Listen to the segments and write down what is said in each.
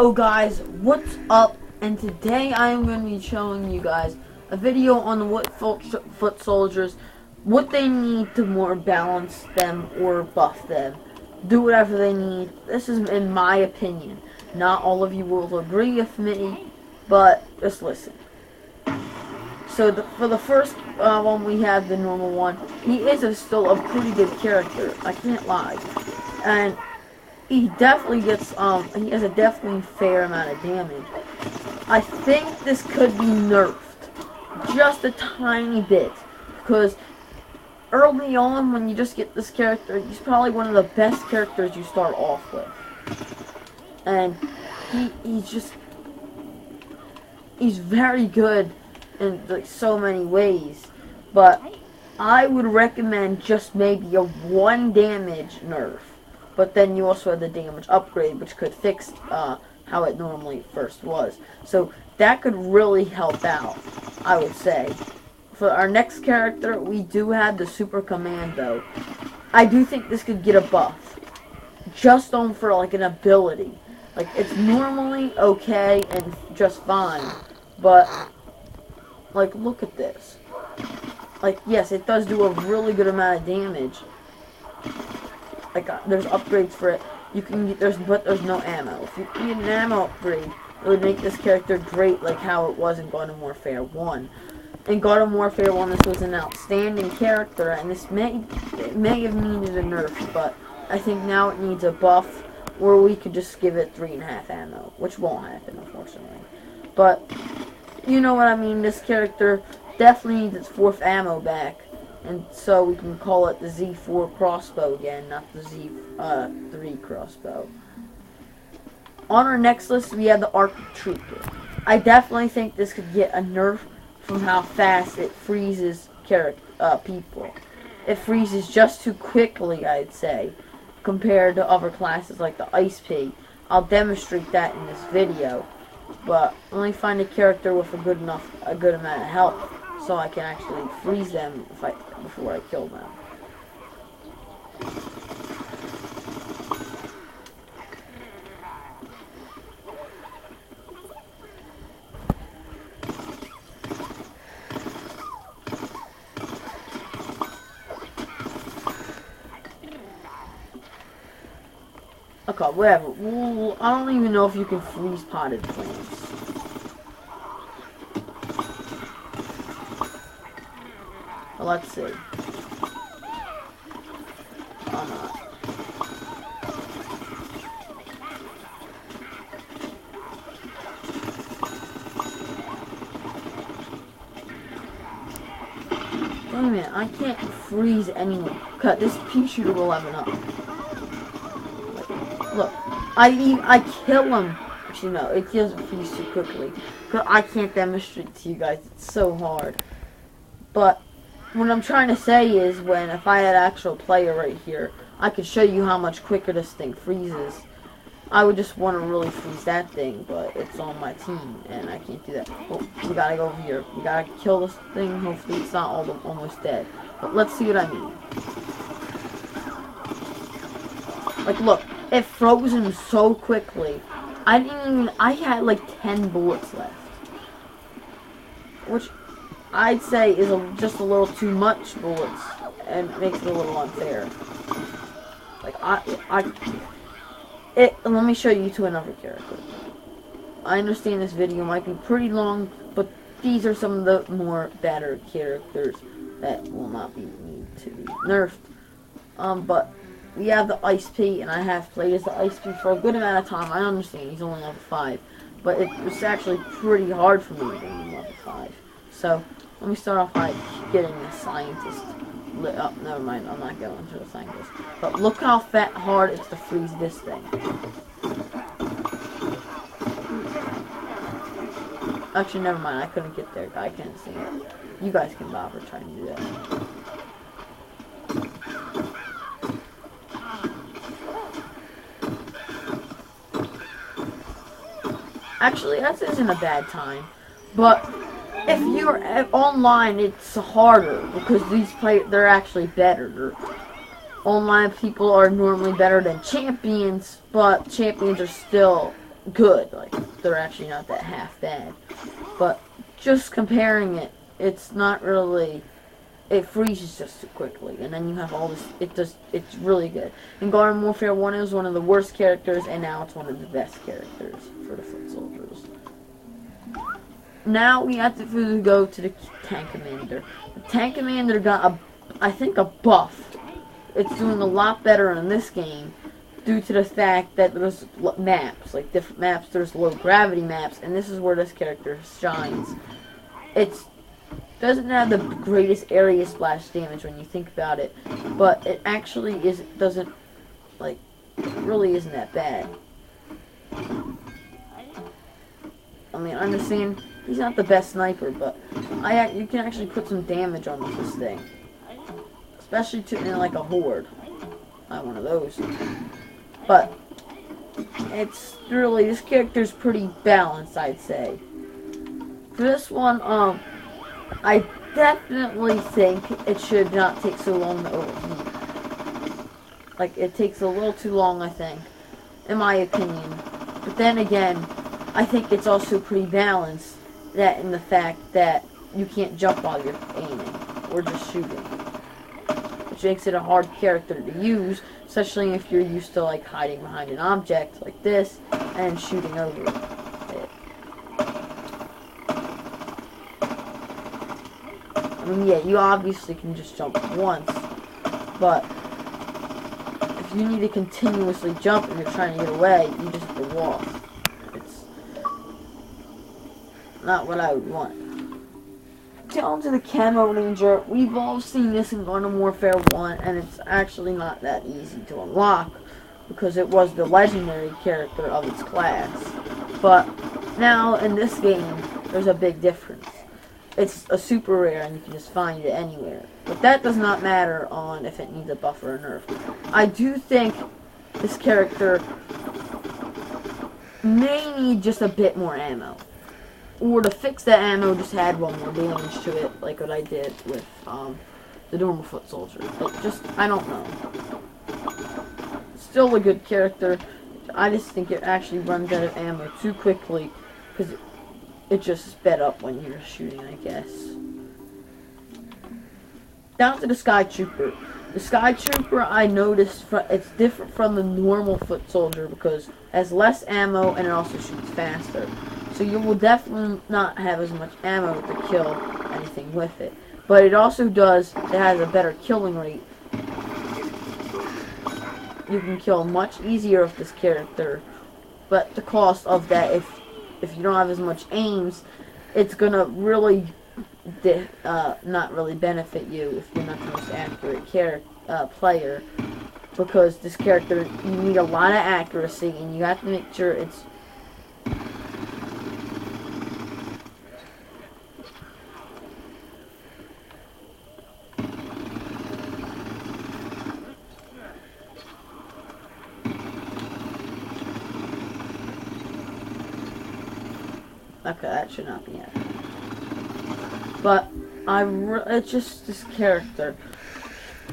Oh guys, what's up? And today I am going to be showing you guys a video on what foot soldiers, what they need to more balance them or buff them. Do whatever they need. This is in my opinion. Not all of you will agree with me, but just listen. So for the first one, we have the normal one. He is still a pretty good character, I can't lie. And he definitely gets, he has a definitely fair amount of damage. I think this could be nerfed just a tiny bit, because early on when you just get this character, he's probably one of the best characters you start off with. And he's very good in like so many ways, but I would recommend just maybe a 1 damage nerf. But then you also have the damage upgrade, which could fix how it normally first was. So that could really help out, I would say. For our next character, we do have the Super Commando. I do think this could get a buff. Just on for like an ability. Like, it's normally okay and just fine. But, like, look at this. Like, yes, it does do a really good amount of damage. Like, there's upgrades for it. You can get, but there's no ammo. If you need an ammo upgrade, it would make this character great, like how it was in Garden Warfare 1. In Garden Warfare 1, this was an outstanding character, and it may have needed a nerf, but I think now it needs a buff, where we could just give it 3.5 ammo, which won't happen, unfortunately. But you know what I mean. This character definitely needs its 4th ammo back. And so we can call it the Z4 crossbow again, not the Z3 crossbow. On our next list, we have the Arctic Trooper. I definitely think this could get a nerf from how fast it freezes people. It freezes just too quickly, I'd say, compared to other classes like the Ice P. I'll demonstrate that in this video, but only find a character with a good amount of health, so I can actually freeze them before I kill them. Okay, whatever. Ooh, I don't even know if you can freeze potted plants. Let's see. Oh, no. Wait a minute, I can't freeze anyone. Cut, this pea shooter will level up. Look, I kill him. Actually, no, it doesn't freeze too quickly. Cause I can't demonstrate to you guys. It's so hard. But what I'm trying to say is, if I had an actual player right here, I could show you how much quicker this thing freezes. I would just want to really freeze that thing, but it's on my team, and I can't do that. Oh, we gotta go over here. We gotta kill this thing. Hopefully it's not almost dead. But let's see what I mean. Like, look, it froze him so quickly. I had like 10 bullets left. Which I'd say is just a little too much bullets, and makes it a little unfair. Like, let me show you to another character. I understand this video might be pretty long, but these are some of the more better characters that will not need to be nerfed. But we have the Ice P, and I have played as the Ice P for a good amount of time. I understand he's only level 5, but it was actually pretty hard for me to be level 5. So let me start off by getting a scientist lit up. Never mind, I'm not going to the scientist. But look how hard it's to freeze this thing. Actually, never mind, I couldn't get there. I can't see it. You guys can bother trying to do that. Actually, that isn't a bad time. But if you're online, it's harder because these they're actually better. Online people are normally better than champions, but champions are still good. Like, they're actually not that half bad. But just comparing it, it's not really, it freezes just too quickly, and then you have all this, it's really good. In Garden Warfare 1, it was one of the worst characters, and now it's one of the best characters for the foot soldiers. Now we have to go to the Tank Commander. The Tank Commander got, I think, a buff. It's doing a lot better in this game, due to the fact that there's maps, like different maps, there's low gravity maps, and this is where this character shines. It doesn't have the greatest area splash damage when you think about it, but it actually doesn't, like, really isn't that bad. I mean, I understand he's not the best sniper, but you can actually put some damage on with this thing. Especially in like a horde. Not one of those. But it's really, this character's pretty balanced, I'd say. For this one, I definitely think it should not take so long to overheat. Like, it takes a little too long, I think, in my opinion. But then again, I think it's also pretty balanced, that in the fact that you can't jump while you're aiming, or just shooting. Which makes it a hard character to use, especially if you're used to, like, hiding behind an object like this, and shooting over it. I mean, yeah, you obviously can just jump once, but if you need to continuously jump and you're trying to get away, you just have to walk. It's not what I would want. Down to the Camo Ranger, we've all seen this in Garden Warfare 1, and it's actually not that easy to unlock, because it was the legendary character of its class. But now, in this game, there's a big difference. It's a super rare, and you can just find it anywhere. But that does not matter on if it needs a buff or a nerf. I do think this character may need just a bit more ammo. Or to fix that ammo, just add one more damage to it, like what I did with the normal foot soldier. But just, I don't know. Still a good character. I just think it actually runs out of ammo too quickly, because it just sped up when you're shooting, I guess. Down to the Sky Trooper. The Sky Trooper, I noticed, it's different from the normal foot soldier because it has less ammo and it also shoots faster. So you will definitely not have as much ammo to kill anything with it. But it also it has a better killing rate. You can kill much easier with this character. But the cost of that, if you don't have as much aims, it's gonna really not really benefit you if you're not the most accurate player. Because this character, you need a lot of accuracy, and you have to make sure it's okay, that should not be it. But it's just this character.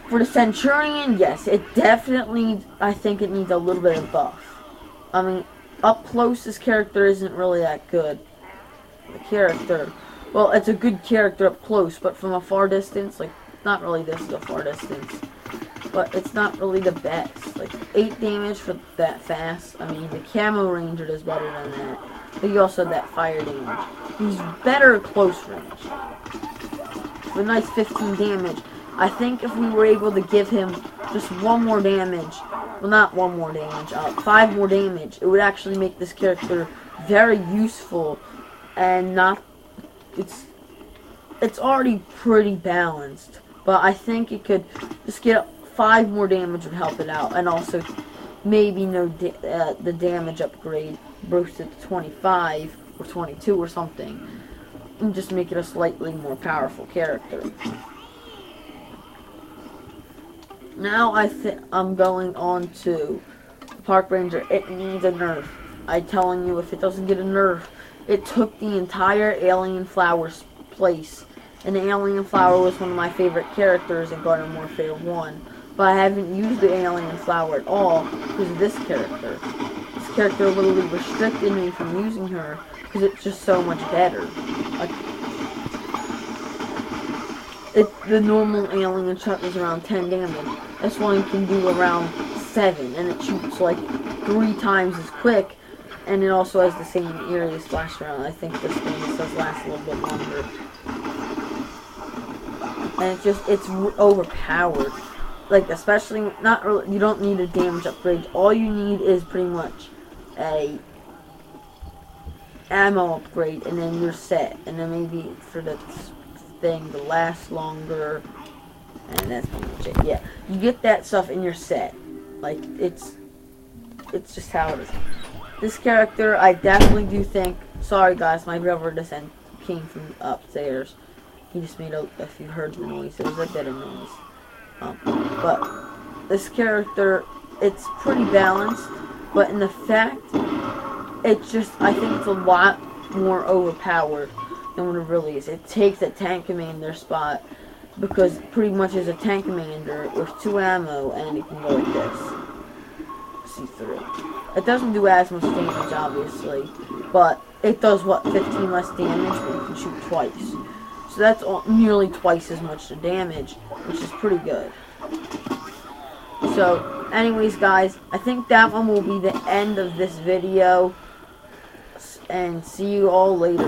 For the Centurion, yes, it definitely, I think it needs a little bit of buff. I mean, up close, this character isn't really that good. The character, well, it's a good character up close, but from a far distance, like, not really this is a far distance, but it's not really the best. Like, 8 damage for that fast. I mean, the Camo Ranger does better than that. But you also have that fire damage. He's better at close range. With a nice 15 damage. I think if we were able to give him just 1 more damage, well, not 1 more damage, 5 more damage, it would actually make this character very useful, and not, it's already pretty balanced, but I think it could just get 5 more damage would help it out, and also maybe the damage upgrade boosted to 25 or 22 or something, and just make it a slightly more powerful character. Now I'm going on to the Park Ranger. It needs a nerf. I'm telling you, if it doesn't get a nerf, it took the entire Alien Flower's place. And the Alien Flower was one of my favorite characters in Garden Warfare 1. But I haven't used the Alien Flower at all because of this character. This character literally restricted me from using her because it's just so much better. Like, the normal alien shot is around 10 damage. This one can do around 7, and it shoots like 3 times as quick, and it also has the same area splash around. I think this thing does last a little bit longer. And it's overpowered. Like, especially, not really, you don't need a damage upgrade. All you need is pretty much a ammo upgrade, and then you're set. And then maybe for the thing to last longer, and that's pretty much it. Yeah, you get that stuff in your set. Like, it's just how it is. This character, I definitely do think, sorry guys, my brother just came from upstairs. He just made if you heard the noise, it was a bit of noise. But this character, it's pretty balanced, but in the fact, it's just, I think it's a lot more overpowered than what it really is. It takes a tank commander spot, because pretty much is a tank commander with 2 ammo, and it can go like this. See through. It doesn't do as much damage, obviously, but it does, what, 15 less damage, but you can shoot twice. So that's nearly twice as much damage, which is pretty good. So, anyways, guys, I think that one will be the end of this video, and see you all later.